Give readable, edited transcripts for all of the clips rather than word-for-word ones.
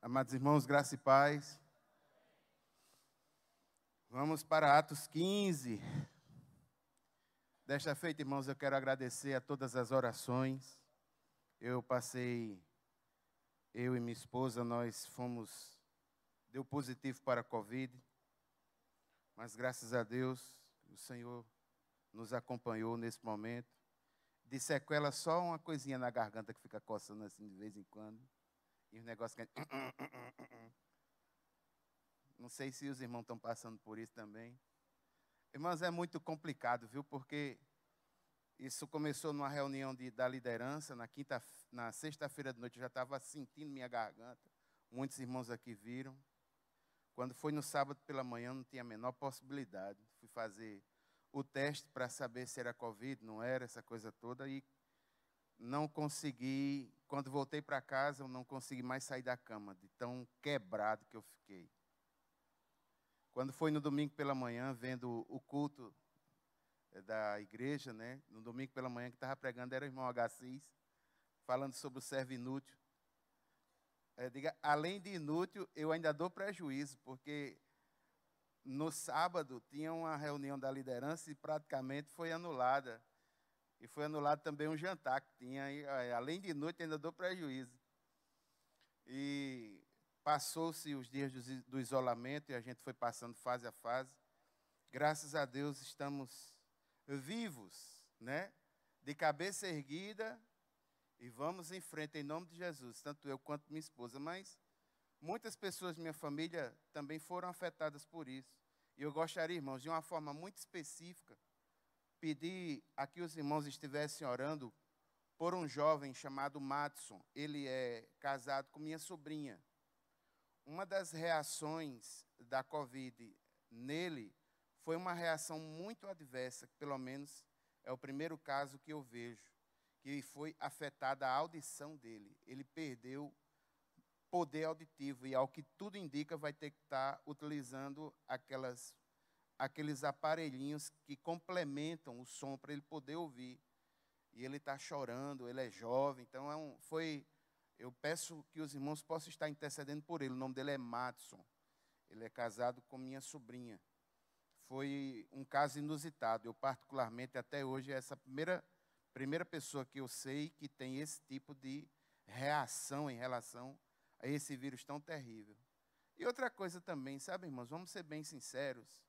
Amados irmãos, graça e paz. Vamos para Atos 15. Desta feita, irmãos, eu quero agradecer a todas as orações. Eu e minha esposa, deu positivo para a Covid, mas graças a Deus, o Senhor nos acompanhou nesse momento. De sequela, só uma coisinha na garganta que fica coçando assim de vez em quando. E os negócios que... Não sei se os irmãos estão passando por isso também. Irmãos, é muito complicado, viu? Porque isso começou numa reunião da liderança, na sexta-feira de noite, eu já estava sentindo minha garganta. Muitos irmãos aqui viram. Quando foi no sábado pela manhã, não tinha a menor possibilidade. Fui fazer o teste para saber se era Covid, não era, essa coisa toda, e não consegui. Quando voltei para casa, eu não consegui mais sair da cama, de tão quebrado que eu fiquei. Quando foi no domingo pela manhã, vendo o culto da igreja, né? No domingo pela manhã que estava pregando era o irmão H6, falando sobre o servo inútil. Além de inútil, eu ainda dou prejuízo, porque no sábado tinha uma reunião da liderança e praticamente foi anulada. E foi anulado também um jantar que tinha, e, além de inútil, ainda dou prejuízo. E passou-se os dias do isolamento e a gente foi passando fase a fase. Graças a Deus estamos vivos, né? De cabeça erguida e vamos em frente em nome de Jesus, tanto eu quanto minha esposa. Mas muitas pessoas da minha família também foram afetadas por isso. E eu gostaria, irmãos, de uma forma muito específica, pedir a que os irmãos estivessem orando por um jovem chamado Madison. Ele é casado com minha sobrinha. Uma das reações da Covid nele foi uma reação muito adversa, que pelo menos é o primeiro caso que eu vejo, que foi afetada a audição dele. Ele perdeu poder auditivo e, ao que tudo indica, vai ter que estar utilizando aqueles aparelhinhos que complementam o som para ele poder ouvir. E ele está chorando, ele é jovem, então eu peço que os irmãos possam estar intercedendo por ele. O nome dele é Madison. Ele é casado com minha sobrinha. Foi um caso inusitado. Eu, particularmente, até hoje, é essa primeira pessoa que eu sei que tem esse tipo de reação em relação a esse vírus tão terrível. E outra coisa também, sabe, irmãos, vamos ser bem sinceros,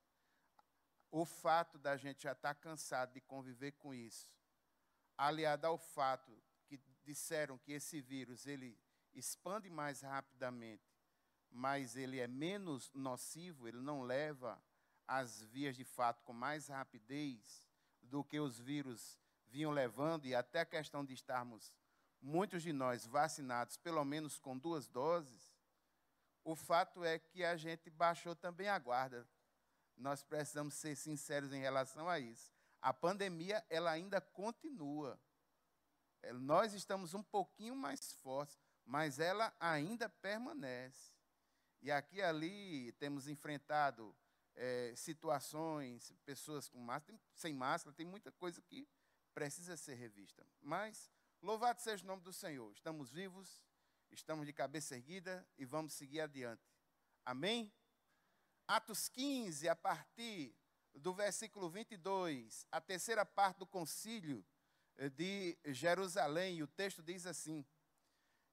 o fato da gente já estar cansado de conviver com isso, aliado ao fato que disseram que esse vírus ele expande mais rapidamente, mas ele é menos nocivo, ele não leva as vias de fato com mais rapidez do que os vírus vinham levando, e até a questão de estarmos, muitos de nós, vacinados pelo menos com 2 doses, o fato é que a gente baixou também a guarda. Nós precisamos ser sinceros em relação a isso. A pandemia, ela ainda continua. Nós estamos um pouquinho mais fortes, mas ela ainda permanece. E aqui e ali temos enfrentado situações, pessoas com máscara, sem máscara, tem muita coisa que precisa ser revista. Mas, louvado seja o nome do Senhor. Estamos vivos, estamos de cabeça erguida e vamos seguir adiante. Amém? Atos 15, a partir do versículo 22, a terceira parte do concílio de Jerusalém, e o texto diz assim: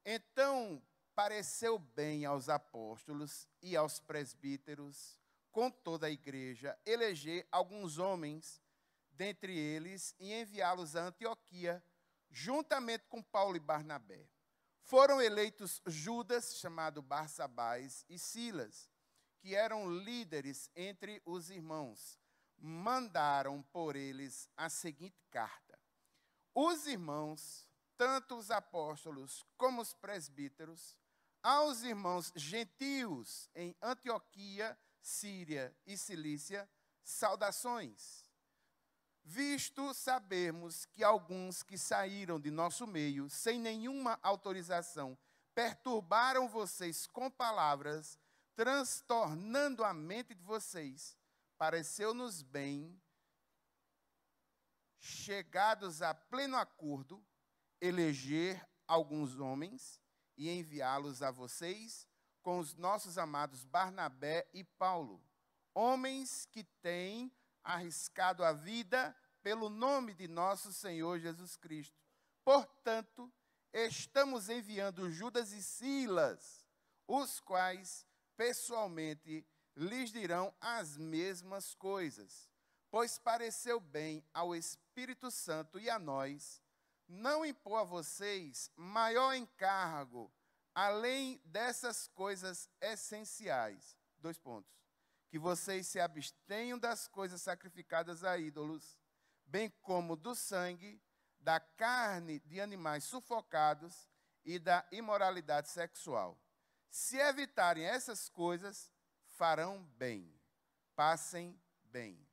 Então pareceu bem aos apóstolos e aos presbíteros, com toda a igreja, eleger alguns homens dentre eles e enviá-los a Antioquia, juntamente com Paulo e Barnabé. Foram eleitos Judas, chamado Barsabás, e Silas, que eram líderes entre os irmãos. Mandaram por eles a seguinte carta: Os irmãos, tanto os apóstolos como os presbíteros, aos irmãos gentios em Antioquia, Síria e Cilícia, saudações. Visto sabermos que alguns que saíram de nosso meio, sem nenhuma autorização, perturbaram vocês com palavras, transtornando a mente de vocês, pareceu-nos bem, chegados a pleno acordo, eleger alguns homens e enviá-los a vocês com os nossos amados Barnabé e Paulo, homens que têm arriscado a vida pelo nome de nosso Senhor Jesus Cristo. Portanto, estamos enviando Judas e Silas, os quais pessoalmente lhes dirão as mesmas coisas, pois pareceu bem ao Espírito Santo e a nós não impor a vocês maior encargo, além dessas coisas essenciais. 2 pontos. Que vocês se abstenham das coisas sacrificadas a ídolos, bem como do sangue, da carne de animais sufocados e da imoralidade sexual. Se evitarem essas coisas, farão bem, passem bem.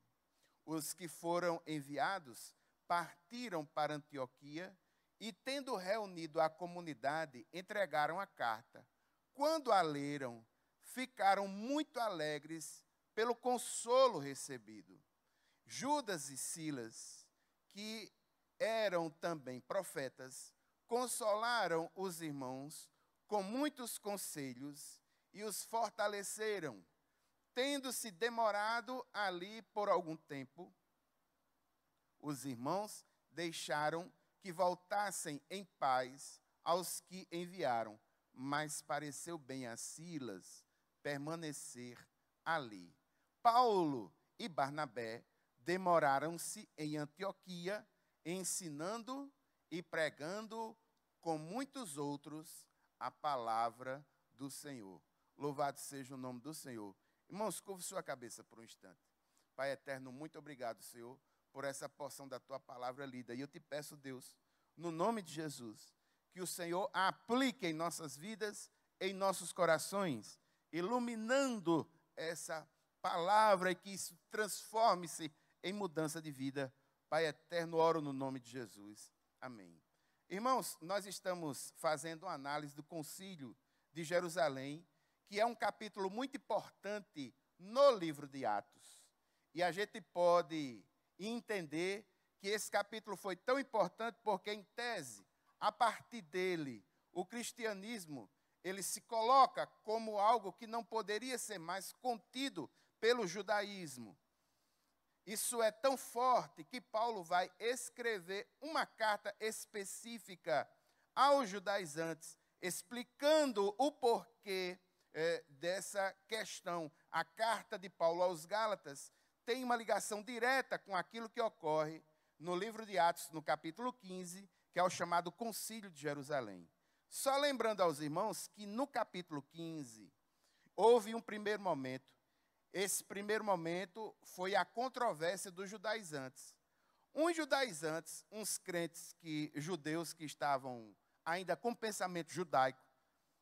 Os que foram enviados partiram para Antioquia e, tendo reunido a comunidade, entregaram a carta. Quando a leram, ficaram muito alegres pelo consolo recebido. Judas e Silas, que eram também profetas, consolaram os irmãos com muitos conselhos e os fortaleceram. Tendo-se demorado ali por algum tempo, os irmãos deixaram que voltassem em paz aos que enviaram, mas pareceu bem a Silas permanecer ali. Paulo e Barnabé demoraram-se em Antioquia, ensinando e pregando com muitos outros a palavra do Senhor. Louvado seja o nome do Senhor. Irmãos, curve sua cabeça por um instante. Pai eterno, muito obrigado, Senhor, por essa porção da tua palavra lida. E eu te peço, Deus, no nome de Jesus, que o Senhor a aplique em nossas vidas, em nossos corações, iluminando essa palavra e que isso transforme-se em mudança de vida. Pai eterno, oro no nome de Jesus. Amém. Irmãos, nós estamos fazendo uma análise do Concílio de Jerusalém, que é um capítulo muito importante no livro de Atos. E a gente pode entender que esse capítulo foi tão importante porque, em tese, a partir dele, o cristianismo, ele se coloca como algo que não poderia ser mais contido pelo judaísmo. Isso é tão forte que Paulo vai escrever uma carta específica aos judaizantes, explicando o porquê dessa questão. A carta de Paulo aos Gálatas tem uma ligação direta com aquilo que ocorre no livro de Atos, no capítulo 15, que é o chamado Concílio de Jerusalém. Só lembrando aos irmãos que no capítulo 15 houve um primeiro momento. Esse primeiro momento foi a controvérsia dos judaizantes. Uns judaizantes, uns crentes judeus que estavam ainda com pensamento judaico,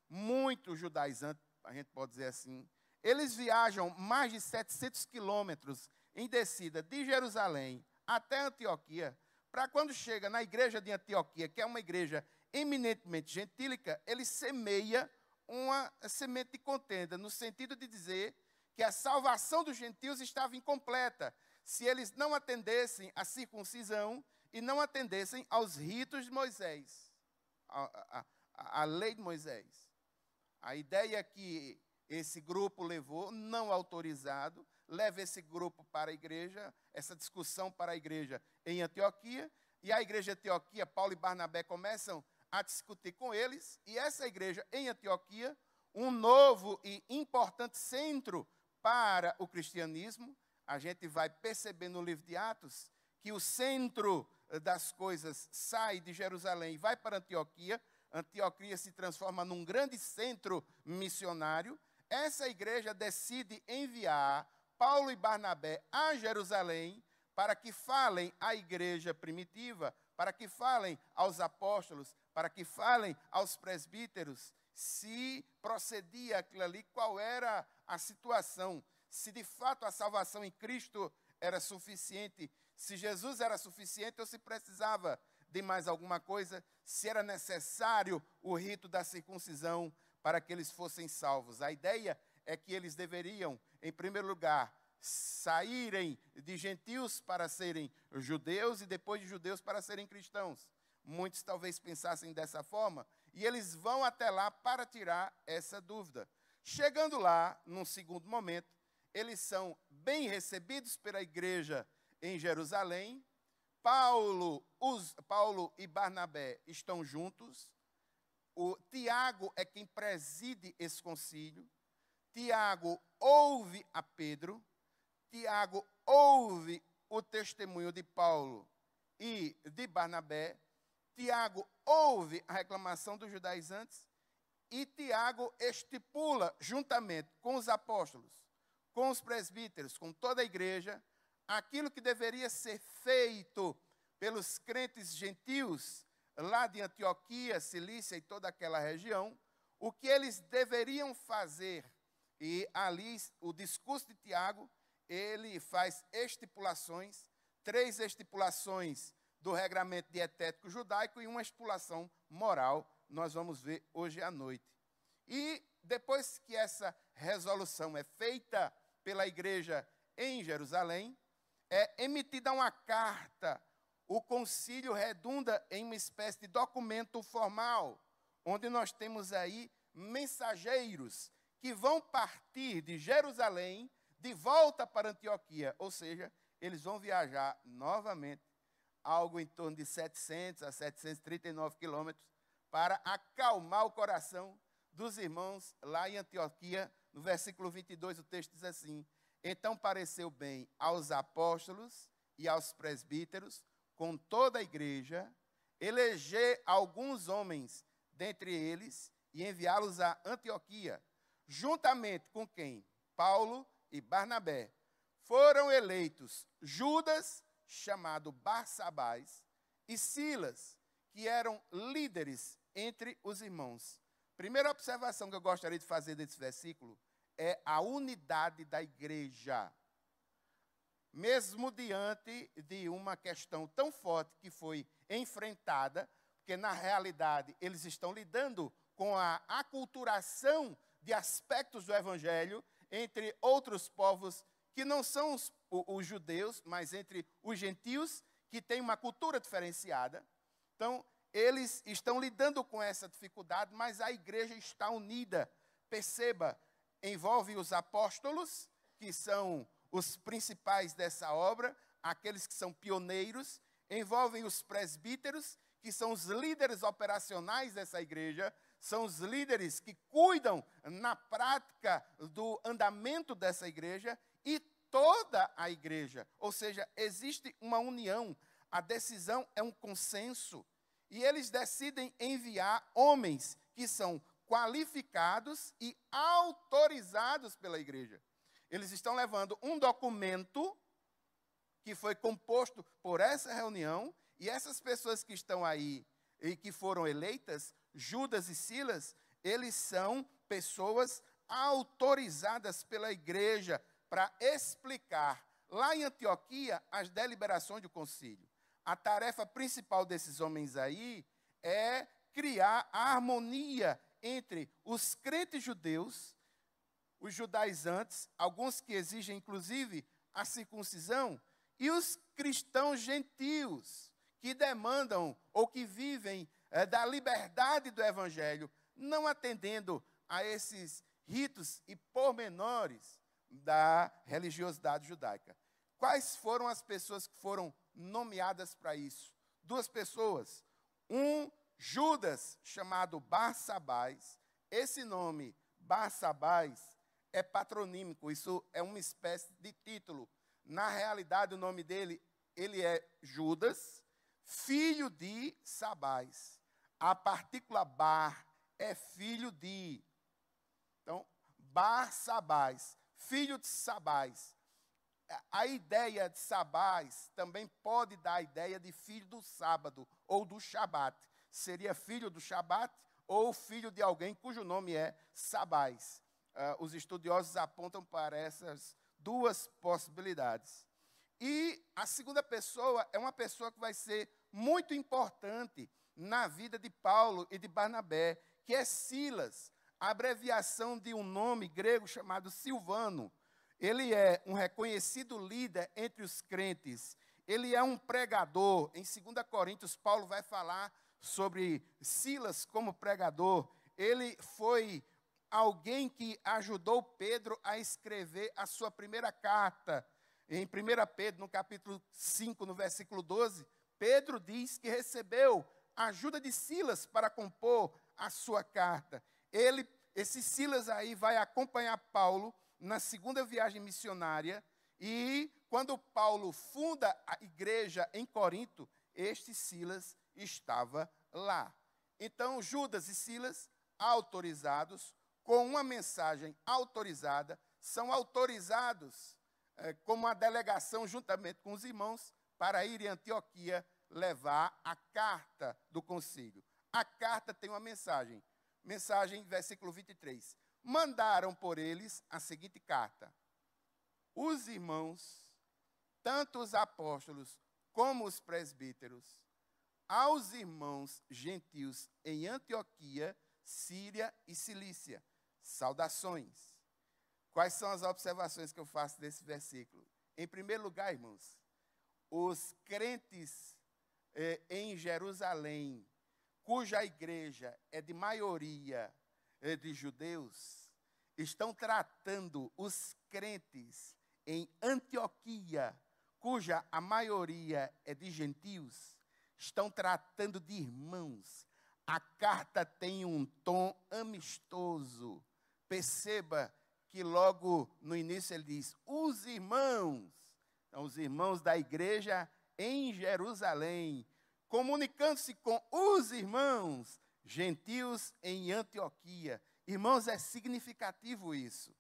muito judaizantes, a gente pode dizer assim, eles viajam mais de 700 quilômetros em descida de Jerusalém até Antioquia, para quando chega na igreja de Antioquia, que é uma igreja eminentemente gentílica, ele semeia uma semente de contenda, no sentido de dizer que a salvação dos gentios estava incompleta, se eles não atendessem à circuncisão e não atendessem aos ritos de Moisés, a lei de Moisés. A ideia que esse grupo levou, não autorizado, leva esse grupo para a igreja, essa discussão para a igreja em Antioquia, e a igreja de Antioquia, Paulo e Barnabé começam a discutir com eles, e essa igreja em Antioquia, um novo e importante centro para o cristianismo. A gente vai perceber no livro de Atos que o centro das coisas sai de Jerusalém e vai para Antioquia. Antioquia se transforma num grande centro missionário. Essa igreja decide enviar Paulo e Barnabé a Jerusalém para que falem à igreja primitiva, para que falem aos apóstolos, para que falem aos presbíteros, se procedia aquilo ali, qual era a situação, se de fato a salvação em Cristo era suficiente, se Jesus era suficiente ou se precisava de mais alguma coisa, se era necessário o rito da circuncisão para que eles fossem salvos. A ideia é que eles deveriam, em primeiro lugar, saírem de gentios para serem judeus e depois de judeus para serem cristãos. Muitos talvez pensassem dessa forma, e eles vão até lá para tirar essa dúvida. Chegando lá, num segundo momento, eles são bem recebidos pela igreja em Jerusalém. Paulo e Barnabé estão juntos. O Tiago é quem preside esse concílio. Tiago ouve a Pedro. Tiago ouve o testemunho de Paulo e de Barnabé. Tiago ouve a reclamação dos judaizantes. E Tiago estipula, juntamente com os apóstolos, com os presbíteros, com toda a igreja, aquilo que deveria ser feito pelos crentes gentios lá de Antioquia, Cilícia e toda aquela região, o que eles deveriam fazer. E ali, o discurso de Tiago, ele faz estipulações, 3 estipulações do regramento dietético judaico e uma estipulação moral, nós vamos ver hoje à noite. E depois que essa resolução é feita pela igreja em Jerusalém, é emitida uma carta. O concílio redunda em uma espécie de documento formal, onde nós temos aí mensageiros que vão partir de Jerusalém de volta para Antioquia, ou seja, eles vão viajar novamente, algo em torno de 700 a 739 quilômetros, para acalmar o coração dos irmãos lá em Antioquia. No versículo 22, o texto diz assim: então pareceu bem aos apóstolos e aos presbíteros, com toda a igreja, eleger alguns homens dentre eles e enviá-los a Antioquia, juntamente com quem? Paulo e Barnabé. Foram eleitos Judas, chamado Barsabás, e Silas, que eram líderes entre os irmãos. Primeira observação que eu gostaria de fazer desse versículo é a unidade da igreja. Mesmo diante de uma questão tão forte que foi enfrentada, porque na realidade eles estão lidando com a aculturação de aspectos do evangelho entre outros povos que não são os judeus, mas entre os gentios, que têm uma cultura diferenciada. Então, eles estão lidando com essa dificuldade, mas a igreja está unida. Perceba, envolve os apóstolos, que são os principais dessa obra, aqueles que são pioneiros, envolvem os presbíteros, que são os líderes operacionais dessa igreja, são os líderes que cuidam na prática do andamento dessa igreja, e toda a igreja. Ou seja, existe uma união, a decisão é um consenso, e eles decidem enviar homens que são qualificados e autorizados pela igreja. Eles estão levando um documento que foi composto por essa reunião, e essas pessoas que estão aí e que foram eleitas, Judas e Silas, eles são pessoas autorizadas pela igreja para explicar lá em Antioquia as deliberações do concílio. A tarefa principal desses homens aí é criar a harmonia entre os crentes judeus, os judaizantes, alguns que exigem inclusive a circuncisão, e os cristãos gentios, que demandam ou que vivem da liberdade do evangelho, não atendendo a esses ritos e pormenores da religiosidade judaica. Quais foram as pessoas que foram nomeadas para isso? 2 pessoas. Um Judas, chamado Barsabás. Esse nome, Barsabás, é patronímico, isso é uma espécie de título. Na realidade, o nome dele, ele é Judas, filho de Sabás. A partícula Bar é filho de. Então, Barsabás, filho de Sabás. A ideia de Sabás também pode dar a ideia de filho do sábado ou do Shabat. Seria filho do Shabat ou filho de alguém cujo nome é Sabás. Os estudiosos apontam para essas 2 possibilidades. E a segunda pessoa é uma pessoa que vai ser muito importante na vida de Paulo e de Barnabé, que é Silas, a abreviação de um nome grego chamado Silvano. Ele é um reconhecido líder entre os crentes ele é um pregador. Em 2 Coríntios, Paulo vai falar sobre Silas como pregador. Ele foi alguém que ajudou Pedro a escrever a sua primeira carta. Em 1 Pedro, no capítulo 5, no versículo 12, Pedro diz que recebeu a ajuda de Silas para compor a sua carta. Esse Silas aí vai acompanhar Paulo na segunda viagem missionária, e quando Paulo funda a igreja em Corinto, este Silas estava lá. Então, Judas e Silas, autorizados, com uma mensagem autorizada, são autorizados como uma delegação, juntamente com os irmãos, para ir em Antioquia levar a carta do concílio. A carta tem uma mensagem. Mensagem, versículo 23. Mandaram por eles a seguinte carta: os irmãos, tanto os apóstolos como os presbíteros, aos irmãos gentios em Antioquia, Síria e Cilícia, saudações. Quais são as observações que eu faço desse versículo? Em primeiro lugar, irmãos, os crentes em Jerusalém, cuja igreja é de maioria de judeus, estão tratando os crentes em Antioquia, cuja a maioria é de gentios, estão tratando de irmãos. A carta tem um tom amistoso. Perceba que logo no início ele diz, os irmãos. Então, os irmãos da igreja em Jerusalém, comunicando-se com os irmãos gentios em Antioquia. Irmãos, é significativo isso.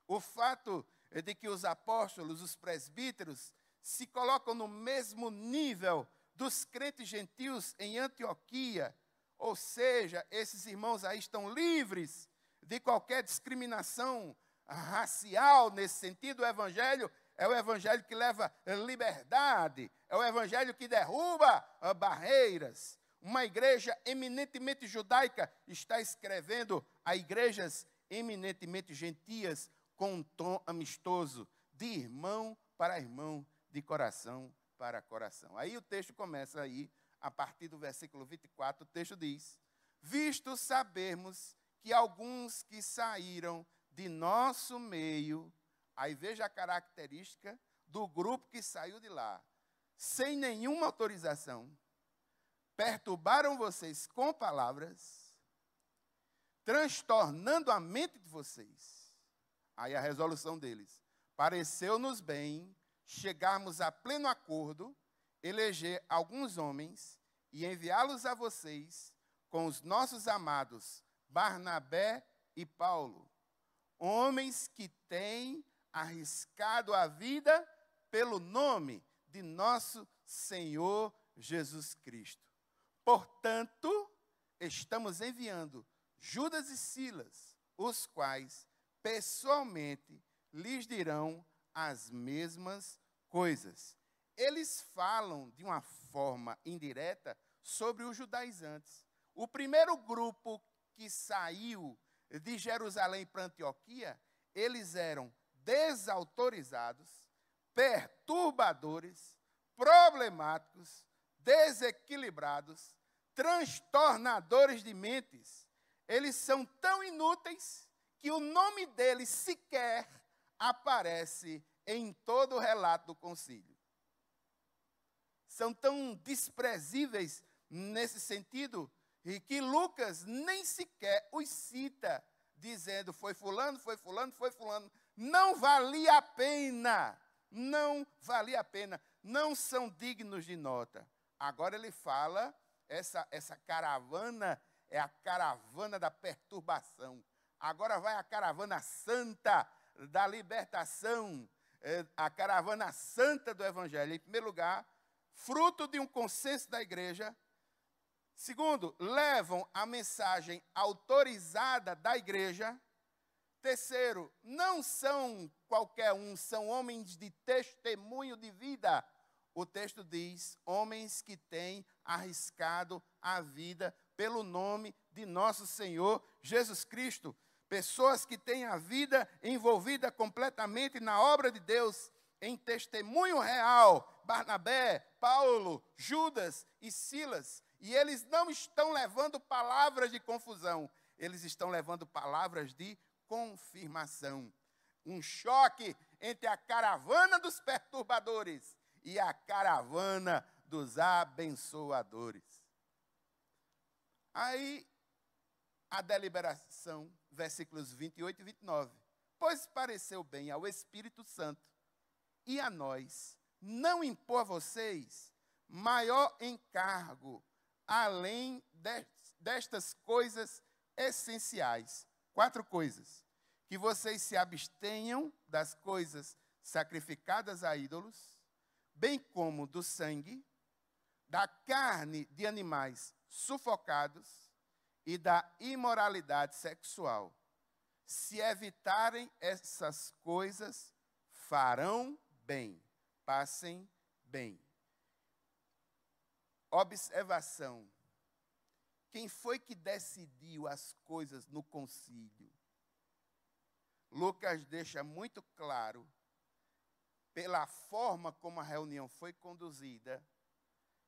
O fato de que os apóstolos, os presbíteros, se colocam no mesmo nível dos crentes gentios em Antioquia, ou seja, esses irmãos aí estão livres de qualquer discriminação racial nesse sentido. O evangelho é o evangelho que leva liberdade, é o evangelho que derruba barreiras. Uma igreja eminentemente judaica está escrevendo a igrejas eminentemente gentias com um tom amistoso, de irmão para irmão, de coração para coração. Aí o texto começa aí, a partir do versículo 24, o texto diz: visto sabermos que alguns que saíram de nosso meio, aí veja a característica do grupo que saiu de lá, sem nenhuma autorização, perturbaram vocês com palavras, transtornando a mente de vocês. Aí a resolução deles: pareceu-nos bem chegarmos a pleno acordo, eleger alguns homens e enviá-los a vocês com os nossos amados Barnabé e Paulo, homens que têm arriscado a vida pelo nome de nosso Senhor Jesus Cristo. Portanto, estamos enviando Judas e Silas, os quais pessoalmente lhes dirão as mesmas coisas. Eles falam de uma forma indireta sobre os judaizantes. O primeiro grupo que saiu de Jerusalém para Antioquia, eles eram desautorizados, perturbadores, problemáticos, desequilibrados, transtornadores de mentes. Eles são tão inúteis que o nome deles sequer aparece em todo o relato do concílio. São tão desprezíveis nesse sentido, e que Lucas nem sequer os cita, dizendo, foi fulano, foi fulano, foi fulano. Não valia a pena, não valia a pena, não são dignos de nota. Agora ele fala, essa caravana é a caravana da perturbação. Agora vai a caravana santa da libertação, a caravana santa do evangelho. Em primeiro lugar, fruto de um consenso da igreja. Segundo, levam a mensagem autorizada da igreja. Terceiro, não são qualquer um, são homens de testemunho de vida. O texto diz, homens que têm arriscado a vida pelo nome de nosso Senhor Jesus Cristo. Pessoas que têm a vida envolvida completamente na obra de Deus, em testemunho real, Barnabé, Paulo, Judas e Silas. E eles não estão levando palavras de confusão, eles estão levando palavras de confirmação. Um choque entre a caravana dos perturbadores e a caravana dos abençoadores. Aí, a deliberação, versículos 28 e 29. Pois pareceu bem ao Espírito Santo e a nós não impor a vocês maior encargo, além destas coisas essenciais. 4 coisas. Que vocês se abstenham das coisas sacrificadas a ídolos, bem como do sangue, da carne de animais sufocados e da imoralidade sexual. Se evitarem essas coisas, farão bem, passem bem. Observação. Quem foi que decidiu as coisas no concílio? Lucas deixa muito claro, pela forma como a reunião foi conduzida,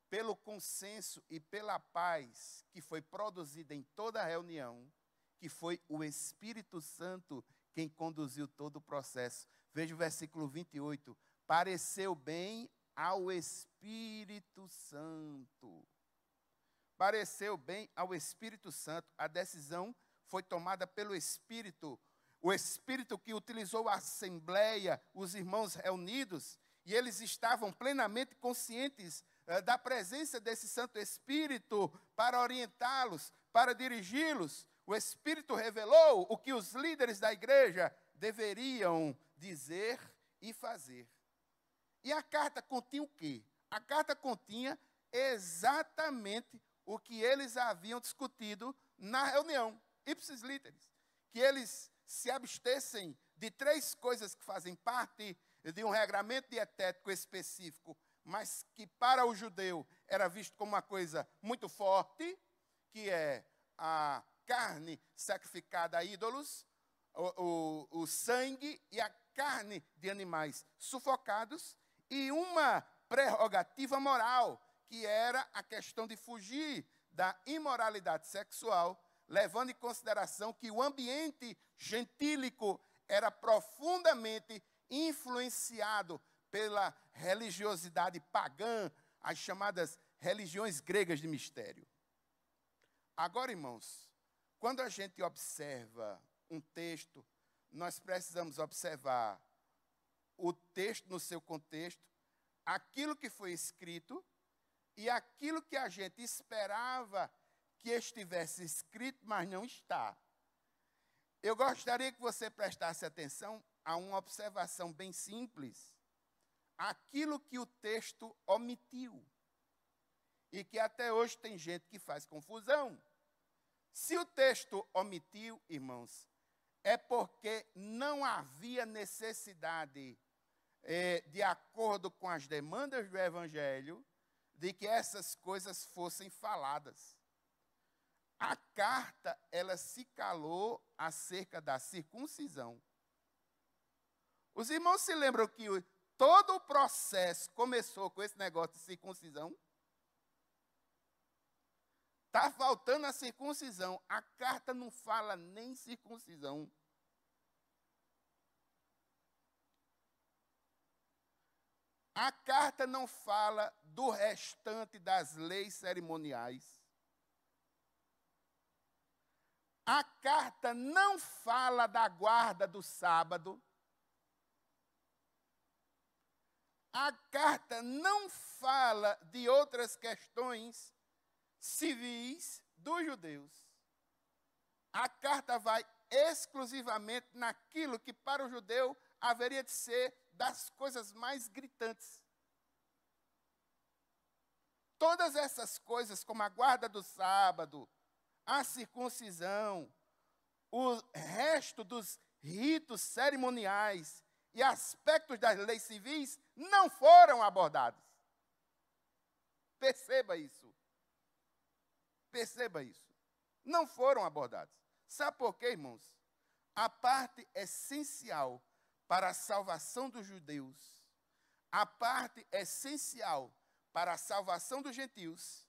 pelo consenso e pela paz que foi produzida em toda a reunião, que foi o Espírito Santo quem conduziu todo o processo. Veja o versículo 28. Pareceu bem ao Espírito Santo. Pareceu bem ao Espírito Santo. A decisão foi tomada pelo Espírito. O Espírito que utilizou a assembleia, os irmãos reunidos, e eles estavam plenamente conscientes da presença desse Santo Espírito para orientá-los, para dirigi-los. O Espírito revelou o que os líderes da igreja deveriam dizer e fazer. E a carta continha o quê? A carta continha exatamente o que eles haviam discutido na reunião, ipsis literis, que eles se abstessem de 3 coisas que fazem parte de um regramento dietético específico, mas que para o judeu era visto como uma coisa muito forte, que é a carne sacrificada a ídolos, o sangue e a carne de animais sufocados, e uma prerrogativa moral, que era a questão de fugir da imoralidade sexual, levando em consideração que o ambiente gentílico era profundamente influenciado pela religiosidade pagã, as chamadas religiões gregas de mistério. Agora, irmãos, quando a gente observa um texto, nós precisamos observar o texto no seu contexto, aquilo que foi escrito e aquilo que a gente esperava que estivesse escrito, mas não está. Eu gostaria que você prestasse atenção a uma observação bem simples. Aquilo que o texto omitiu. E que até hoje tem gente que faz confusão. Se o texto omitiu, irmãos, é porque não havia necessidade, de acordo com as demandas do Evangelho, de que essas coisas fossem faladas. A carta, ela se calou acerca da circuncisão. Os irmãos se lembram que todo o processo começou com esse negócio de circuncisão? Está faltando a circuncisão. A carta não fala nem circuncisão. A carta não fala do restante das leis cerimoniais. A carta não fala da guarda do sábado. A carta não fala de outras questões civis dos judeus. A carta vai exclusivamente naquilo que para o judeu haveria de ser das coisas mais gritantes. Todas essas coisas, como a guarda do sábado, a circuncisão, o resto dos ritos cerimoniais e aspectos das leis civis não foram abordados. Perceba isso. Perceba isso. Não foram abordados. Sabe por quê, irmãos? A parte essencial para a salvação dos judeus, a parte essencial para a salvação dos gentios,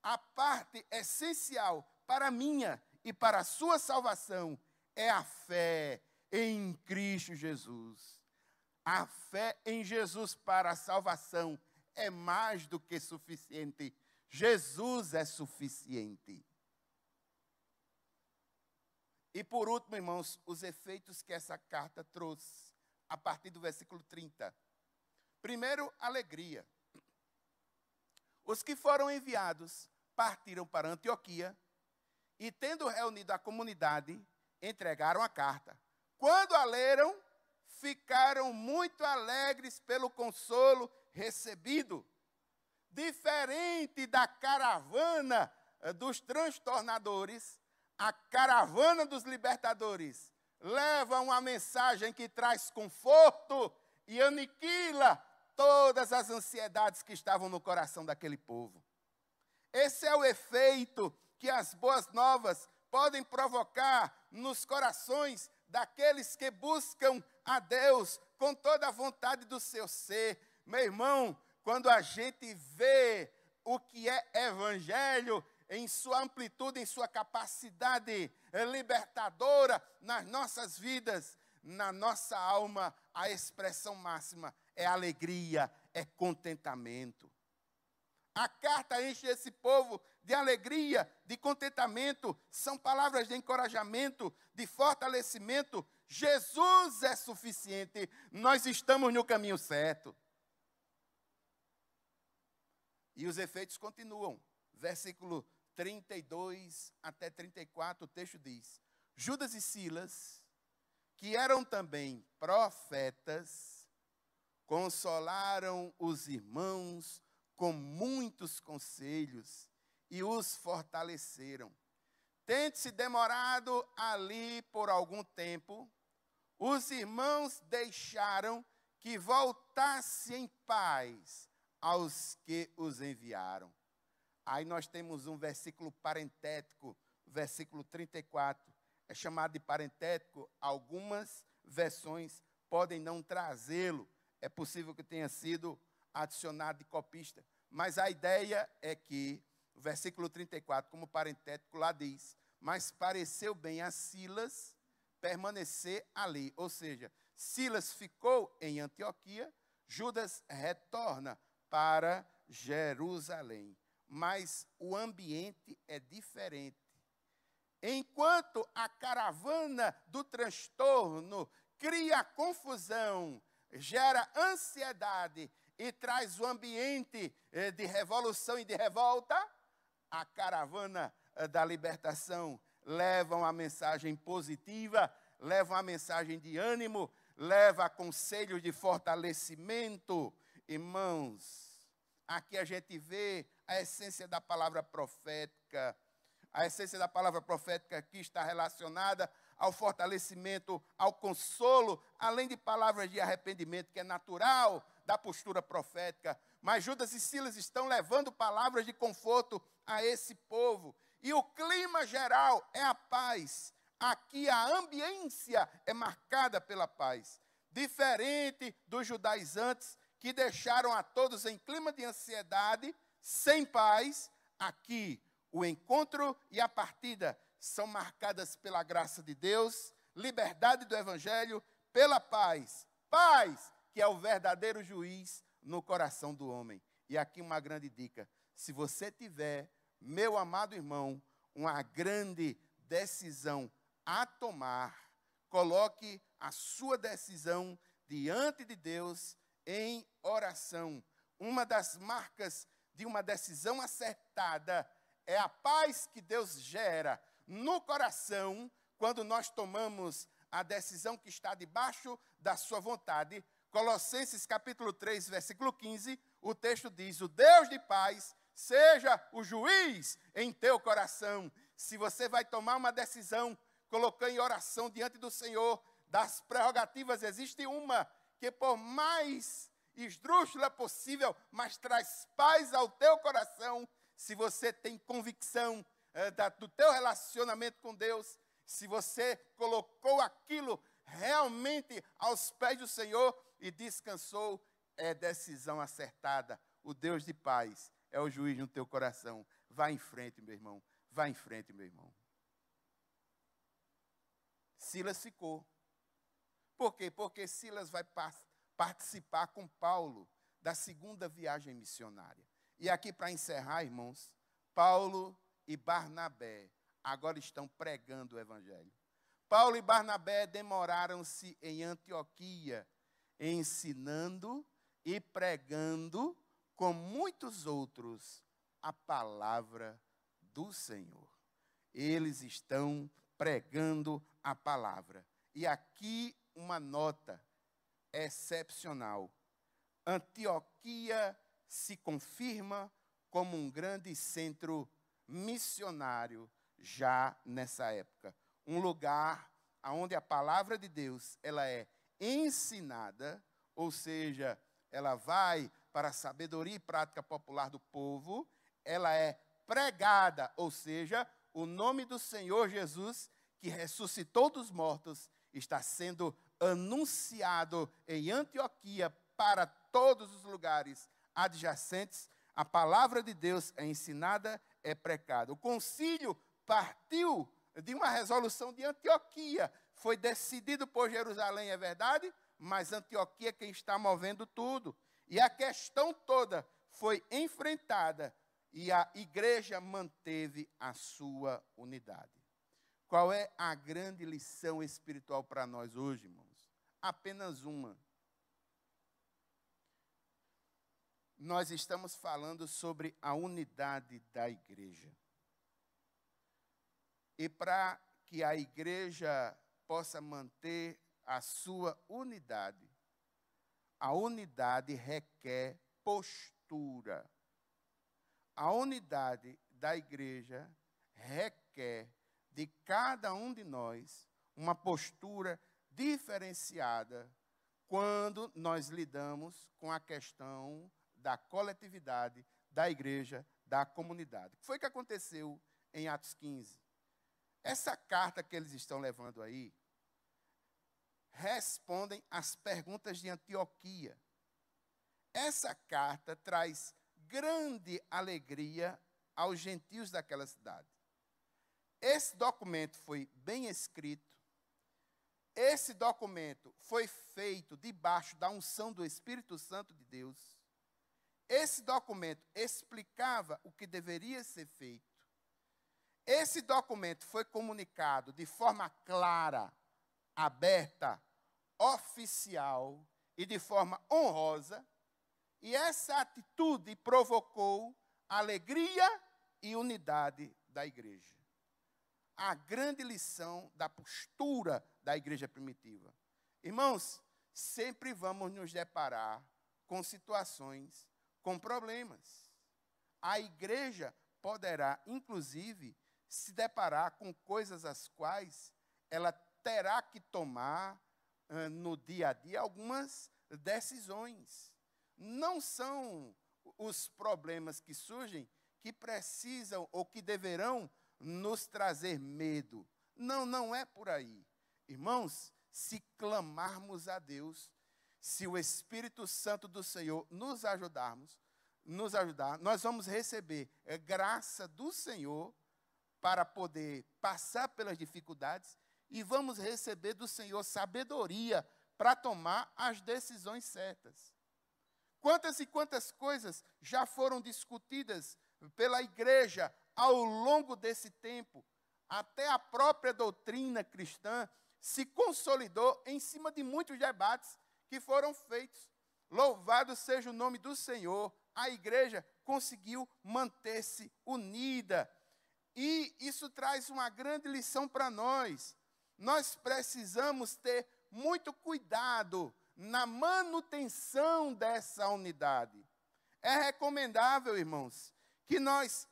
a parte essencial para a minha e para a sua salvação é a fé em Cristo Jesus. A fé em Jesus para a salvação é mais do que suficiente. Jesus é suficiente. E por último, irmãos, os efeitos que essa carta trouxe, a partir do versículo 30. Primeiro, alegria. Os que foram enviados partiram para Antioquia e, tendo reunido a comunidade, entregaram a carta. Quando a leram, ficaram muito alegres pelo consolo recebido. Diferente da caravana dos transtornadores, a caravana dos libertadores leva uma mensagem que traz conforto e aniquila todas as ansiedades que estavam no coração daquele povo. Esse é o efeito que as boas novas podem provocar nos corações daqueles que buscam a Deus com toda a vontade do seu ser. Meu irmão, quando a gente vê o que é evangelho em sua amplitude, em sua capacidade libertadora nas nossas vidas, na nossa alma, a expressão máxima é alegria, é contentamento. A carta enche esse povo de alegria, de contentamento, são palavras de encorajamento, de fortalecimento. Jesus é suficiente, nós estamos no caminho certo. E os efeitos continuam. Versículo 32 até 34, o texto diz: Judas e Silas, que eram também profetas, consolaram os irmãos com muitos conselhos e os fortaleceram. Tendo-se demorado ali por algum tempo, os irmãos deixaram que voltasse em paz aos que os enviaram. Aí nós temos um versículo parentético, versículo 34. É chamado de parentético, algumas versões podem não trazê-lo. É possível que tenha sido adicionado de copista. Mas a ideia é que, o versículo 34, como parentético lá diz, mas pareceu bem a Silas permanecer ali. Ou seja, Silas ficou em Antioquia, Judas retorna para Jerusalém. Mas o ambiente é diferente. Enquanto a caravana do transtorno cria confusão, gera ansiedade e traz o ambiente de revolução e de revolta, a caravana da libertação leva uma mensagem positiva, leva uma mensagem de ânimo, leva conselhos de fortalecimento. Irmãos, aqui a gente vê a essência da palavra profética. A essência da palavra profética aqui está relacionada ao fortalecimento, ao consolo, além de palavras de arrependimento, que é natural da postura profética. Mas Judas e Silas estão levando palavras de conforto a esse povo. E o clima geral é a paz. Aqui a ambiência é marcada pela paz. Diferente dos judaizantes que deixaram a todos em clima de ansiedade, sem paz, aqui o encontro e a partida são marcadas pela graça de Deus, liberdade do Evangelho, pela paz. Paz, que é o verdadeiro juiz no coração do homem. E aqui uma grande dica: se você tiver, meu amado irmão, uma grande decisão a tomar, coloque a sua decisão diante de Deus em oração. Uma das marcas de uma decisão acertada é a paz que Deus gera no coração quando nós tomamos a decisão que está debaixo da sua vontade. Colossenses capítulo 3, versículo 15, o texto diz: o Deus de paz seja o juiz em teu coração. Se você vai tomar uma decisão, colocando em oração diante do Senhor, das prerrogativas existe uma que, por mais esdrúxula possível, mas traz paz ao teu coração. Se você tem convicção do teu relacionamento com Deus, se você colocou aquilo realmente aos pés do Senhor e descansou, é decisão acertada. O Deus de paz é o juiz no teu coração. Vá em frente, meu irmão. Vá em frente, meu irmão. Silas ficou. Por quê? Porque Silas vai participar com Paulo da segunda viagem missionária. E aqui, para encerrar, irmãos, Paulo e Barnabé agora estão pregando o evangelho. Paulo e Barnabé demoraram-se em Antioquia, ensinando e pregando com muitos outros a palavra do Senhor. Eles estão pregando a palavra. E aqui uma nota excepcional. Antioquia se confirma como um grande centro missionário já nessa época. Um lugar onde a palavra de Deus ela é ensinada, ou seja, ela vai para a sabedoria e prática popular do povo, ela é pregada, ou seja, o nome do Senhor Jesus, que ressuscitou dos mortos, está sendo anunciado em Antioquia para todos os lugares adjacentes. A palavra de Deus é ensinada, é pregada. O concílio partiu de uma resolução de Antioquia. Foi decidido por Jerusalém, é verdade, mas Antioquia é quem está movendo tudo. E a questão toda foi enfrentada e a igreja manteve a sua unidade. Qual é a grande lição espiritual para nós hoje, irmãos? Apenas uma. Nós estamos falando sobre a unidade da igreja. E para que a igreja possa manter a sua unidade, a unidade requer postura. A unidade da igreja requer de cada um de nós uma postura diferenciada quando nós lidamos com a questão da coletividade, da igreja, da comunidade. O que foi que aconteceu em Atos 15? Essa carta que eles estão levando aí respondem às perguntas de Antioquia. Essa carta traz grande alegria aos gentios daquela cidade. Esse documento foi bem escrito. Esse documento foi feito debaixo da unção do Espírito Santo de Deus. Esse documento explicava o que deveria ser feito. Esse documento foi comunicado de forma clara, aberta, oficial e de forma honrosa. E essa atitude provocou alegria e unidade da igreja. A grande lição da postura da igreja primitiva. Irmãos, sempre vamos nos deparar com situações, com problemas. A igreja poderá, inclusive, se deparar com coisas as quais ela terá que tomar no dia a dia algumas decisões. Não são os problemas que surgem que precisam ou que deverão nos trazer medo. Não, não é por aí. Irmãos, se clamarmos a Deus, se o Espírito Santo do Senhor nos ajudar, nós vamos receber graça do Senhor para poder passar pelas dificuldades e vamos receber do Senhor sabedoria para tomar as decisões certas. Quantas e quantas coisas já foram discutidas pela igreja ao longo desse tempo. Até a própria doutrina cristã se consolidou em cima de muitos debates que foram feitos. Louvado seja o nome do Senhor. A igreja conseguiu manter-se unida. E isso traz uma grande lição para nós. Nós precisamos ter muito cuidado na manutenção dessa unidade. É recomendável, irmãos, que nós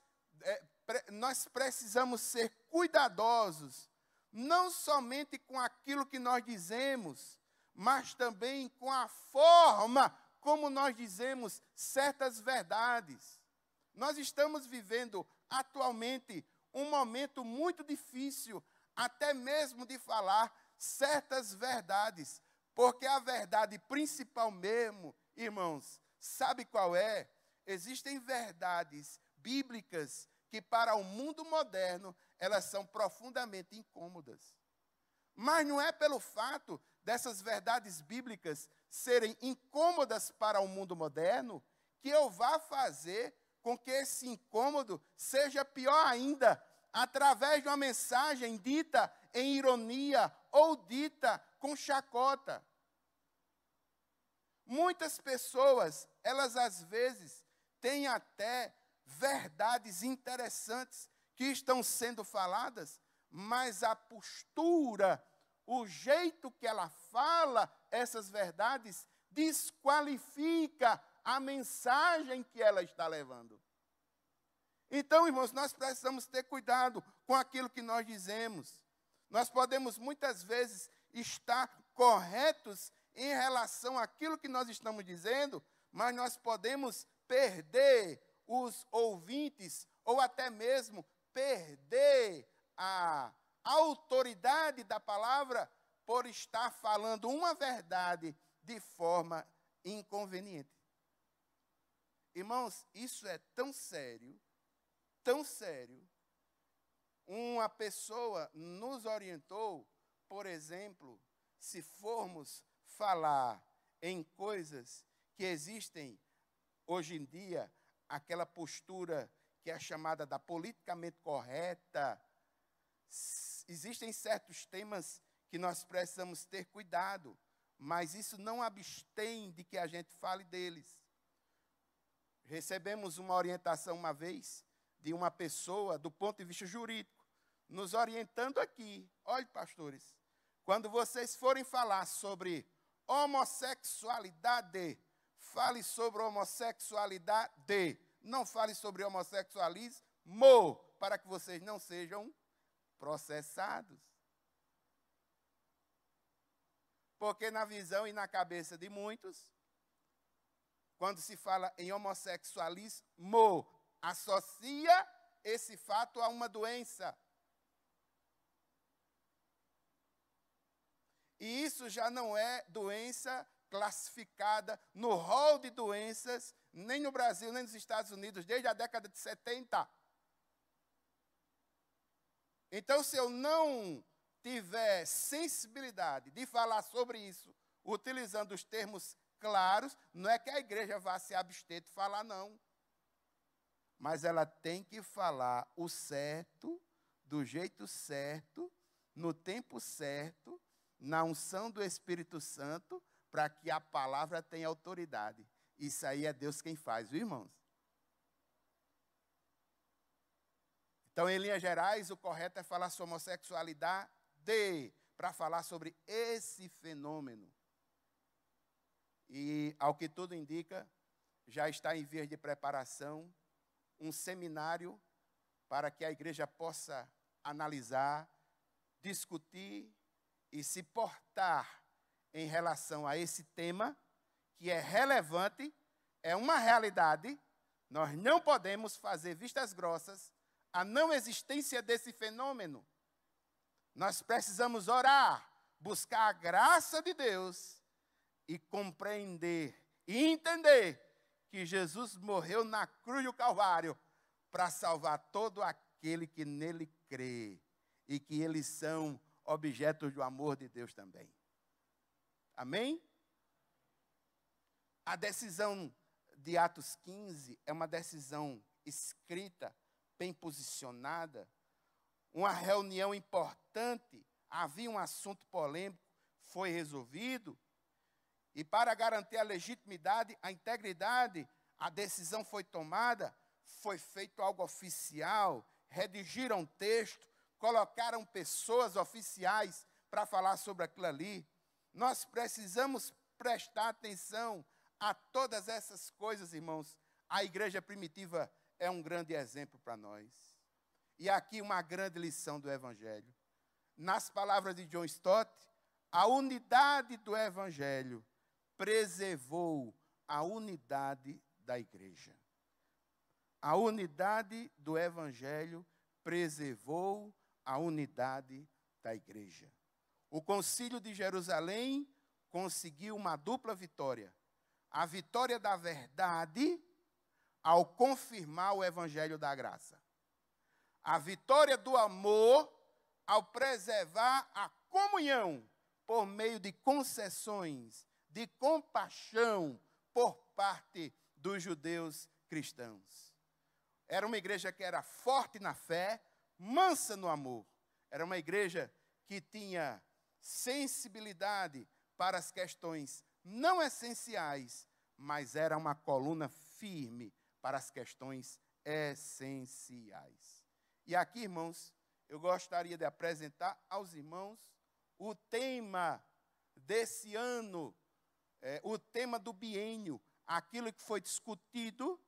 precisamos ser cuidadosos, não somente com aquilo que nós dizemos, mas também com a forma como nós dizemos certas verdades. Nós estamos vivendo atualmente um momento muito difícil, até mesmo de falar certas verdades, porque a verdade principal mesmo, irmãos, sabe qual é? Existem verdades bíblicas que para o mundo moderno elas são profundamente incômodas. Mas não é pelo fato dessas verdades bíblicas serem incômodas para o mundo moderno que eu vá fazer com que esse incômodo seja pior ainda, através de uma mensagem dita em ironia ou dita com chacota. Muitas pessoas, elas às vezes têm até verdades interessantes que estão sendo faladas, mas a postura, o jeito que ela fala essas verdades, desqualifica a mensagem que ela está levando. Então, irmãos, nós precisamos ter cuidado com aquilo que nós dizemos. Nós podemos muitas vezes estar corretos em relação àquilo que nós estamos dizendo, mas nós podemos perder os ouvintes ou até mesmo perder a autoridade da palavra por estar falando uma verdade de forma inconveniente. Irmãos, isso é tão sério, tão sério. Uma pessoa nos orientou, por exemplo, se formos falar em coisas que existem hoje em dia, aquela postura que é chamada da politicamente correta, existem certos temas que nós precisamos ter cuidado, mas isso não abstém de que a gente fale deles. Recebemos uma orientação uma vez de uma pessoa do ponto de vista jurídico, nos orientando aqui. Olhe, pastores, quando vocês forem falar sobre homossexualidade, fale sobre homossexualidade, não fale sobre homossexualismo, para que vocês não sejam processados. Porque na visão e na cabeça de muitos, quando se fala em homossexualismo, associa esse fato a uma doença. E isso já não é doença classificada no rol de doenças, nem no Brasil, nem nos Estados Unidos, desde a década de 70. Então, se eu não tiver sensibilidade de falar sobre isso, utilizando os termos claros, não é que a igreja vá se abster de falar, não. Mas ela tem que falar o certo, do jeito certo, no tempo certo, na unção do Espírito Santo, para que a palavra tenha autoridade. Isso aí é Deus quem faz, viu, irmãos? Então, em linhas gerais, o correto é falar sobre homossexualidade, para falar sobre esse fenômeno. E, ao que tudo indica, já está em vias de preparação um seminário para que a igreja possa analisar, discutir e se portar em relação a esse tema, que é relevante, é uma realidade. Nós não podemos fazer vistas grossas à não existência desse fenômeno. Nós precisamos orar, buscar a graça de Deus e compreender e entender que Jesus morreu na cruz do Calvário para salvar todo aquele que nele crê e que eles são objetos do amor de Deus também. Amém? A decisão de Atos 15 é uma decisão escrita, bem posicionada, uma reunião importante, havia um assunto polêmico, foi resolvido, e para garantir a legitimidade, a integridade, a decisão foi tomada, foi feito algo oficial, redigiram texto, colocaram pessoas oficiais para falar sobre aquilo ali. Nós precisamos prestar atenção a todas essas coisas, irmãos. A igreja primitiva é um grande exemplo para nós. E aqui uma grande lição do Evangelho. Nas palavras de John Stott, a unidade do Evangelho preservou a unidade da igreja. A unidade do Evangelho preservou a unidade da igreja. O Concílio de Jerusalém conseguiu uma dupla vitória. A vitória da verdade ao confirmar o evangelho da graça. A vitória do amor ao preservar a comunhão por meio de concessões, de compaixão por parte dos judeus cristãos. Era uma igreja que era forte na fé, mansa no amor. Era uma igreja que tinha sensibilidade para as questões não essenciais, mas era uma coluna firme para as questões essenciais. E aqui, irmãos, eu gostaria de apresentar aos irmãos o tema desse ano, o tema do biênio, aquilo que foi discutido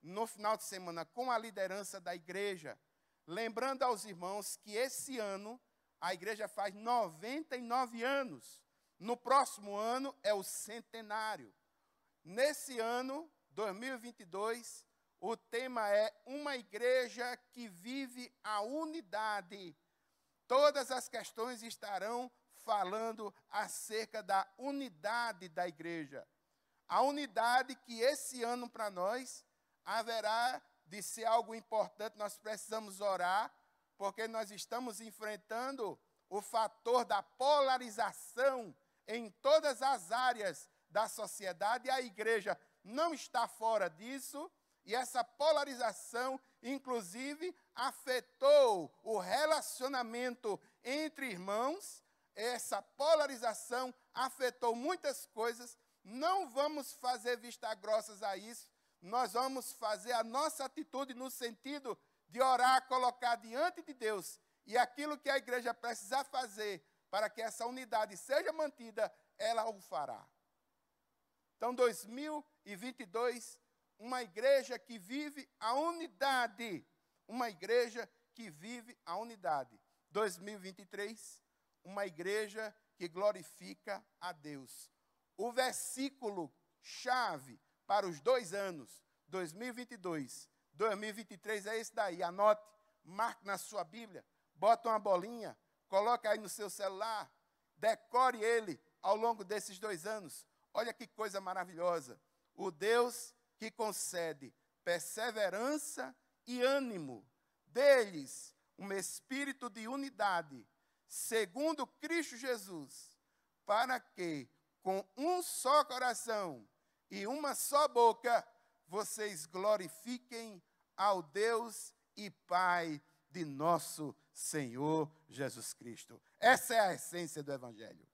no final de semana com a liderança da igreja. Lembrando aos irmãos que esse ano a igreja faz 99 anos. No próximo ano é o centenário. Nesse ano, 2022, o tema é uma igreja que vive a unidade. Todas as questões estarão falando acerca da unidade da igreja. A unidade que esse ano para nós haverá de ser algo importante. Nós precisamos orar, porque nós estamos enfrentando o fator da polarização em todas as áreas da sociedade, e a igreja não está fora disso, e essa polarização, inclusive, afetou o relacionamento entre irmãos. Essa polarização afetou muitas coisas. Não vamos fazer vista grossas a isso, nós vamos fazer a nossa atitude no sentido de orar, colocar diante de Deus, e aquilo que a igreja precisar fazer para que essa unidade seja mantida, ela o fará. Então, 2022, uma igreja que vive a unidade. Uma igreja que vive a unidade. 2023, uma igreja que glorifica a Deus. O versículo chave para os 2 anos, 2022, 2023, é esse daí. Anote, marque na sua Bíblia, bota uma bolinha, coloca aí no seu celular, decore ele ao longo desses 2 anos. Olha que coisa maravilhosa. O Deus que concede perseverança e ânimo, deles um espírito de unidade, segundo Cristo Jesus, para que, com um só coração e uma só boca, vocês glorifiquem ao Deus e Pai de nosso Senhor Jesus Cristo. Essa é a essência do Evangelho.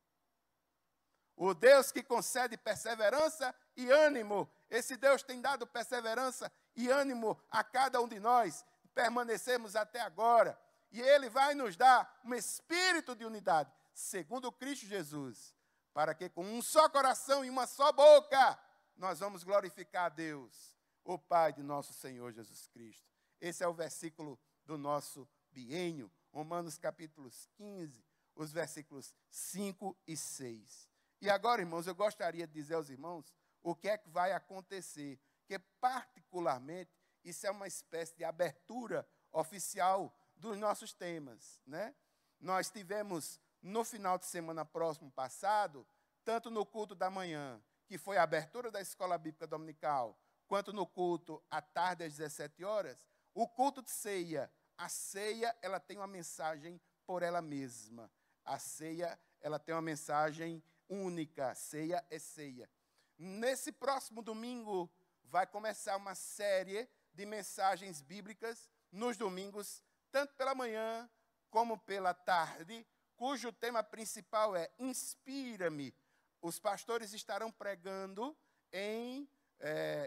O Deus que concede perseverança e ânimo. Esse Deus tem dado perseverança e ânimo a cada um de nós. Permanecemos até agora. E Ele vai nos dar um espírito de unidade, segundo Cristo Jesus, para que com um só coração e uma só boca, nós vamos glorificar a Deus, o Pai de nosso Senhor Jesus Cristo. Esse é o versículo do nosso biênio, Romanos capítulo 15, os versículos 5 e 6. E agora, irmãos, eu gostaria de dizer aos irmãos o que é que vai acontecer, que particularmente isso é uma espécie de abertura oficial dos nossos temas, né? Nós tivemos no final de semana próximo passado, tanto no culto da manhã, que foi a abertura da Escola Bíblica Dominical, quanto no culto à tarde às 17 horas, o culto de ceia. A ceia, ela tem uma mensagem por ela mesma. A ceia, ela tem uma mensagem única. Ceia é ceia. Nesse próximo domingo, vai começar uma série de mensagens bíblicas nos domingos, tanto pela manhã como pela tarde, cujo tema principal é Inspira-me. Os pastores estarão pregando em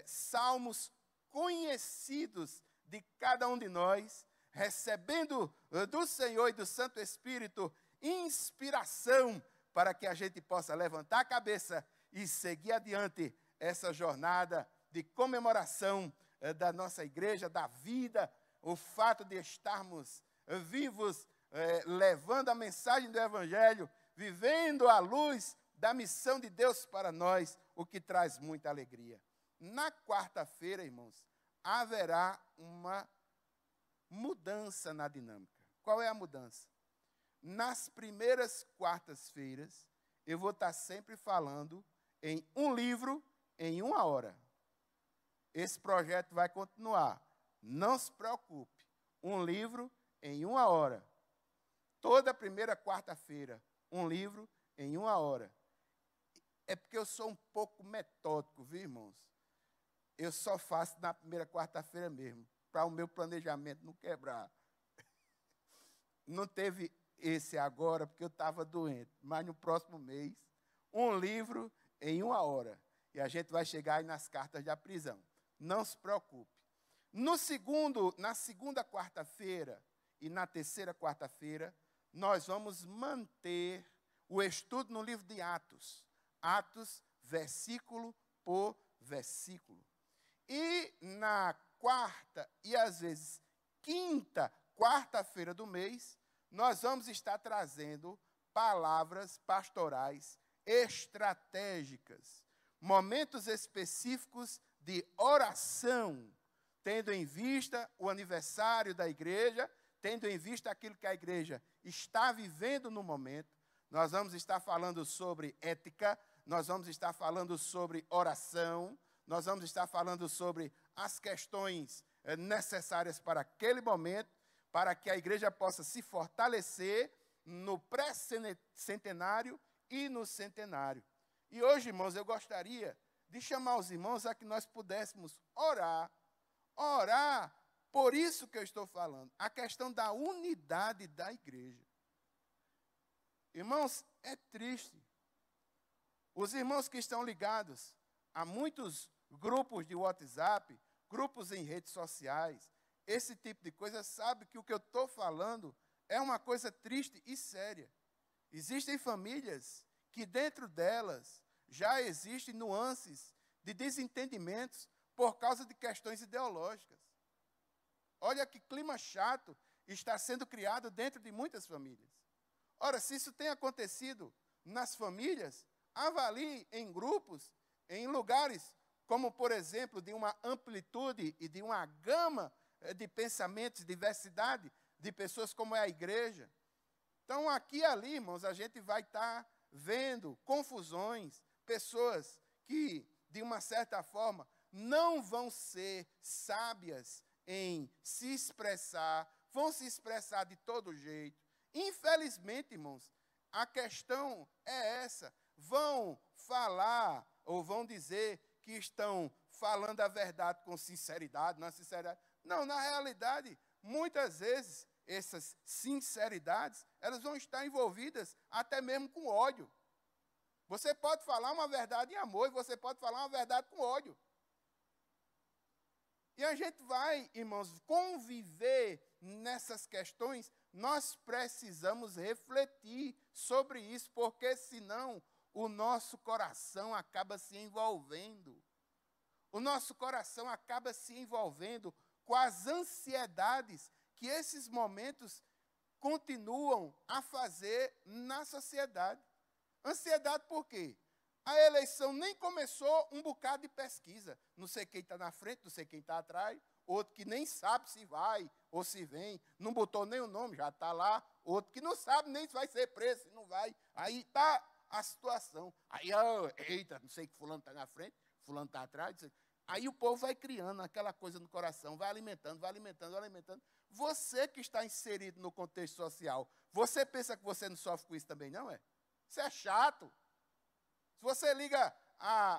salmos conhecidos de cada um de nós, recebendo do Senhor e do Santo Espírito inspiração para que a gente possa levantar a cabeça e seguir adiante essa jornada de comemoração da nossa igreja, da vida, o fato de estarmos vivos, levando a mensagem do Evangelho, vivendo à luz da missão de Deus para nós, o que traz muita alegria. Na quarta-feira, irmãos, haverá uma mudança na dinâmica. Qual é a mudança? Nas primeiras quartas-feiras, eu vou estar sempre falando em um livro em 1 hora. Esse projeto vai continuar. Não se preocupe. Um livro em 1 hora. Toda primeira quarta-feira, um livro em 1 hora. É porque eu sou um pouco metódico, viu, irmãos? Eu só faço na primeira quarta-feira mesmo, para o meu planejamento não quebrar. Não teve esse agora, porque eu estava doente, mas no próximo mês, um livro em 1 hora. E a gente vai chegar aí nas cartas da prisão. Não se preocupe. Na segunda quarta-feira e na terceira quarta-feira, nós vamos manter o estudo no livro de Atos. Atos, versículo por versículo. E na quarta e às vezes quinta quarta-feira do mês, nós vamos estar trazendo palavras pastorais estratégicas, momentos específicos de oração, tendo em vista o aniversário da igreja, tendo em vista aquilo que a igreja está vivendo no momento. Nós vamos estar falando sobre ética, nós vamos estar falando sobre oração, nós vamos estar falando sobre as questões necessárias para aquele momento, para que a igreja possa se fortalecer no pré-centenário e no centenário. E hoje, irmãos, eu gostaria de chamar os irmãos a que nós pudéssemos orar por isso que eu estou falando, a questão da unidade da igreja. Irmãos, é triste. Os irmãos que estão ligados a muitos grupos de WhatsApp, grupos em redes sociais, esse tipo de coisa, sabe que o que eu estou falando é uma coisa triste e séria. Existem famílias que dentro delas já existem nuances de desentendimentos por causa de questões ideológicas. Olha que clima chato está sendo criado dentro de muitas famílias. Ora, se isso tem acontecido nas famílias, avalie em grupos, em lugares como, por exemplo, de uma amplitude e de uma gama de pensamentos, diversidade de pessoas como é a igreja. Então, aqui e ali, irmãos, a gente vai estar vendo confusões, pessoas que, de uma certa forma, não vão ser sábias em se expressar, vão se expressar de todo jeito. Infelizmente, irmãos, a questão é essa. Vão falar ou vão dizer que estão falando a verdade com sinceridade, na sinceridade. Não, na realidade, muitas vezes, essas sinceridades, elas vão estar envolvidas até mesmo com ódio. Você pode falar uma verdade em amor e você pode falar uma verdade com ódio. E a gente vai, irmãos, conviver nessas questões, nós precisamos refletir sobre isso, porque senão o nosso coração acaba se envolvendo. O nosso coração acaba se envolvendo com as ansiedades que esses momentos continuam a fazer na sociedade. Ansiedade por quê? A eleição nem começou, um bocado de pesquisa. Não sei quem está na frente, não sei quem está atrás. Outro que nem sabe se vai ou se vem. Não botou nem o nome, já está lá. Outro que não sabe nem se vai ser preso, se não vai. Aí está a situação. Aí, eita, não sei que fulano está na frente, fulano está atrás. Aí o povo vai criando aquela coisa no coração, vai alimentando, vai alimentando, vai alimentando. Você que está inserido no contexto social, você pensa que você não sofre com isso também, não é? Isso é chato. Se você liga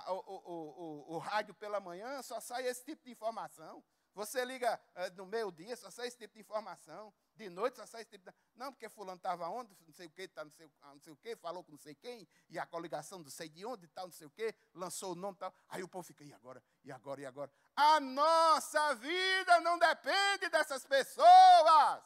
o rádio pela manhã, só sai esse tipo de informação. Você liga no meio-dia, só sai esse tipo de informação. De noite, só sai esse tipo de... Não, porque fulano estava onde, não sei o quê, tá, não sei o quê, falou com não sei quem, e a coligação não sei de onde, tal, não sei o quê, lançou o nome e tal. Aí o povo fica, e agora, e agora, e agora? A nossa vida não depende dessas pessoas.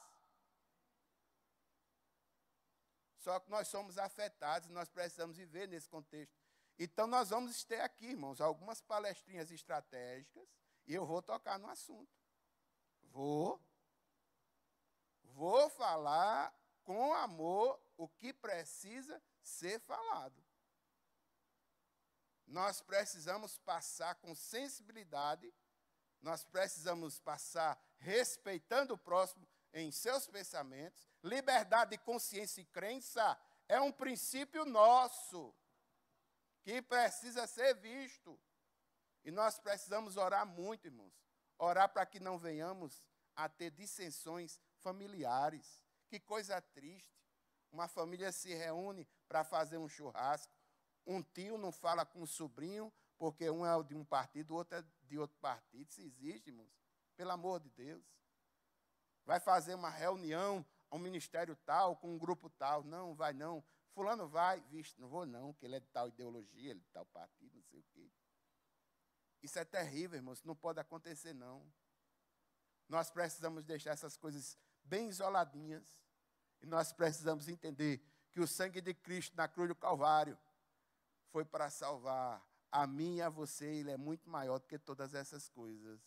Só que nós somos afetados e nós precisamos viver nesse contexto. Então, nós vamos ter aqui, irmãos, algumas palestrinhas estratégicas e eu vou tocar no assunto. Vou falar com amor o que precisa ser falado. Nós precisamos passar com sensibilidade, nós precisamos passar respeitando o próximo em seus pensamentos. Liberdade de consciência e crença é um princípio nosso, que precisa ser visto. E nós precisamos orar muito, irmãos. Orar para que não venhamos a ter dissensões familiares. Que coisa triste. Uma família se reúne para fazer um churrasco. Um tio não fala com o sobrinho, porque um é de um partido, o outro é de outro partido. Isso existe, irmãos. Pelo amor de Deus. Vai fazer uma reunião, um ministério tal, com um grupo tal. Não, vai não. Fulano vai. Vixe, não vou não, porque ele é de tal ideologia, ele é de tal partido, não sei o quê. Isso é terrível, irmãos. Isso não pode acontecer, não. Nós precisamos deixar essas coisas bem isoladinhas. E nós precisamos entender que o sangue de Cristo na cruz do Calvário foi para salvar a mim e a você. Ele é muito maior do que todas essas coisas.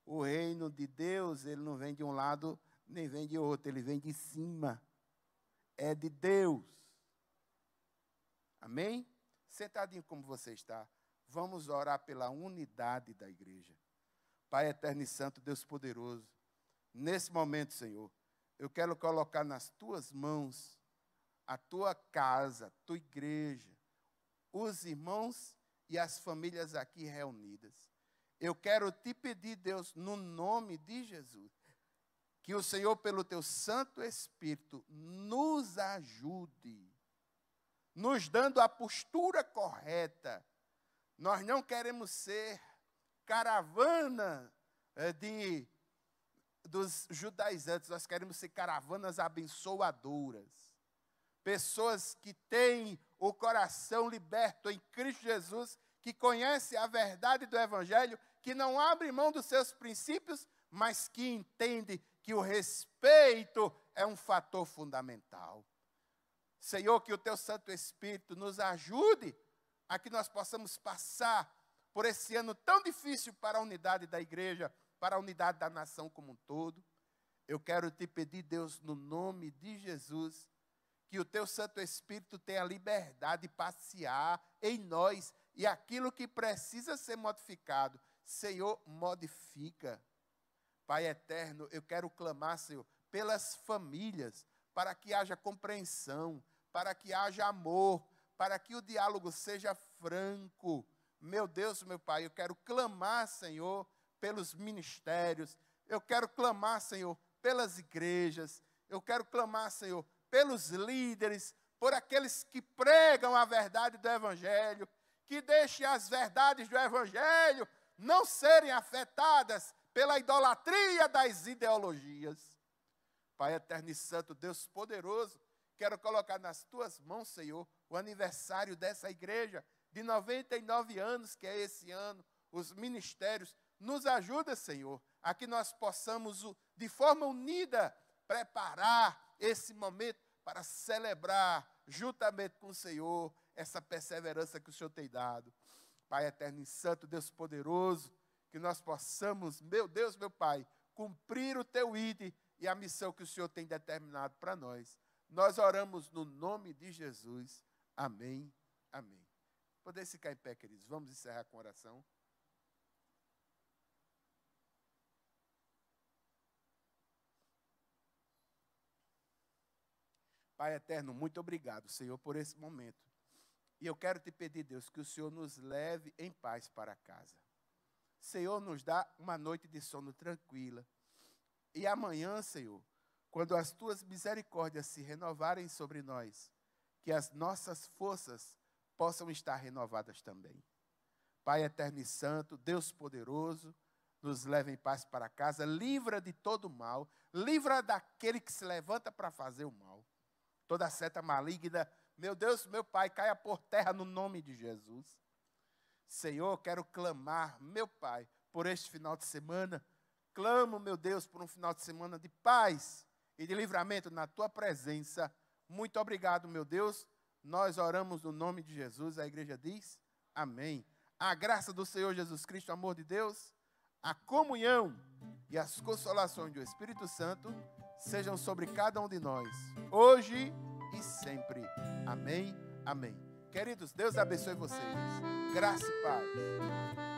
O reino de Deus, ele não vem de um lado, nem vem de outro. Ele vem de cima. É de Deus. Amém? Sentadinho como você está. Vamos orar pela unidade da igreja. Pai eterno e santo, Deus poderoso, nesse momento, Senhor, eu quero colocar nas tuas mãos a tua casa, a tua igreja, os irmãos e as famílias aqui reunidas. Eu quero te pedir, Deus, no nome de Jesus, que o Senhor, pelo teu Santo Espírito, nos ajude, nos dando a postura correta. Nós não queremos ser caravana dos judaizantes, nós queremos ser caravanas abençoadoras. Pessoas que têm o coração liberto em Cristo Jesus, que conhecem a verdade do Evangelho, que não abrem mão dos seus princípios, mas que entendem que o respeito é um fator fundamental. Senhor, que o teu Santo Espírito nos ajude a que nós possamos passar por esse ano tão difícil para a unidade da igreja, para a unidade da nação como um todo. Eu quero te pedir, Deus, no nome de Jesus, que o teu Santo Espírito tenha liberdade de passear em nós e aquilo que precisa ser modificado, Senhor, modifica. Pai eterno, eu quero clamar, Senhor, pelas famílias, para que haja compreensão, para que haja amor, para que o diálogo seja franco. Meu Deus, meu Pai, eu quero clamar, Senhor, pelos ministérios, eu quero clamar, Senhor, pelas igrejas, eu quero clamar, Senhor, pelos líderes, por aqueles que pregam a verdade do Evangelho, que deixem as verdades do Evangelho não serem afetadas pela idolatria das ideologias. Pai eterno e santo, Deus poderoso, quero colocar nas tuas mãos, Senhor, o aniversário dessa igreja, de 99 anos, que é esse ano, os ministérios. Nos ajuda, Senhor, a que nós possamos, de forma unida, preparar esse momento para celebrar, juntamente com o Senhor, essa perseverança que o Senhor tem dado. Pai eterno e santo, Deus poderoso, que nós possamos, meu Deus, meu Pai, cumprir o teu ID e a missão que o Senhor tem determinado para nós. Nós oramos no nome de Jesus. Amém, amém. Poder ficar em pé, queridos. Vamos encerrar com oração. Pai eterno, muito obrigado, Senhor, por esse momento. E eu quero te pedir, Deus, que o Senhor nos leve em paz para casa. Senhor, nos dá uma noite de sono tranquila. E amanhã, Senhor, quando as tuas misericórdias se renovarem sobre nós, que as nossas forças possam estar renovadas também. Pai eterno e santo, Deus poderoso, nos leva em paz para casa, livra de todo mal, livra daquele que se levanta para fazer o mal. Toda seta maligna, meu Deus, meu Pai, caia por terra no nome de Jesus. Senhor, quero clamar, meu Pai, por este final de semana. Clamo, meu Deus, por um final de semana de paz e de livramento na tua presença. Muito obrigado, meu Deus. Nós oramos no nome de Jesus. A igreja diz amém. A graça do Senhor Jesus Cristo, o amor de Deus, a comunhão e as consolações do Espírito Santo sejam sobre cada um de nós, hoje e sempre. Amém, amém. Queridos, Deus abençoe vocês. Graça e paz.